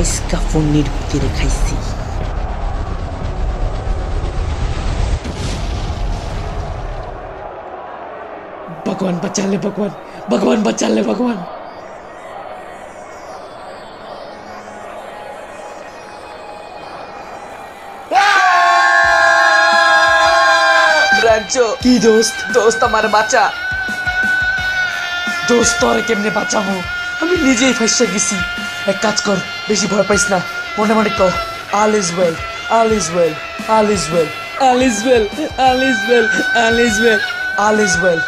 আইসকা ফোনের ভিতরে খাইছি। भगवान बचा ले, भगवान भगवान बचा ले, भगवान। ব্রাঞ্চো কি দোস্ত? দোস্ত আমার বাঁচা। দোস্ত তোরে কেমনে বাঁচাবো? আমি নিজেই ফাঁসে গেছি। এক কাজ কর, বেশি ভয় পাইস না, মনে মনে কর all is well, all is well, all is well, all is well, all is well, all is well, all is well.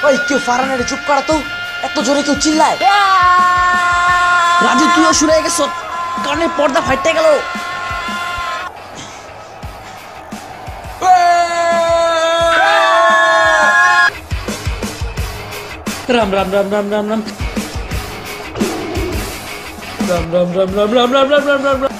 ওই কেউ ফারানের চুপ করা তো, এত জোরে কেউ চিল্লায়। রাজু তুইও শুনে গেছ, কানের পর্দা ফাইটে গেল। राम राम राम राम राम राम राम राम राम राम राम राम राम राम राम राम।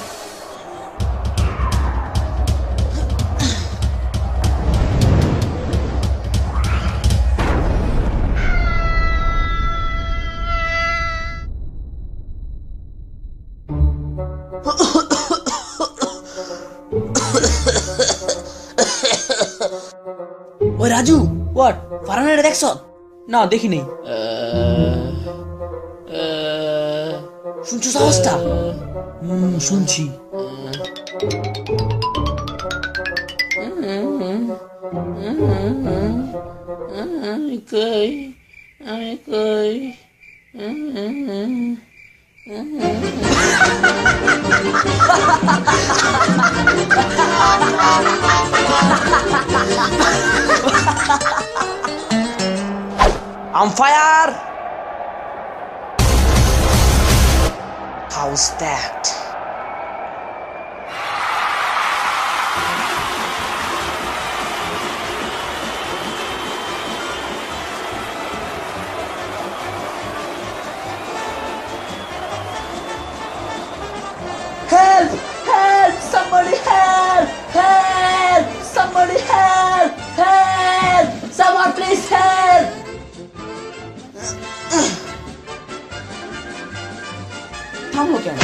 ओ राजू व्हाट फारानेर देखছ? না দেখি নেই। শুনছো আওয়াজটা? শুনছি। I'm fire! How's that? Help! Help! Somebody help! Help! Somebody help! Help! Someone please help! থামলো কেন?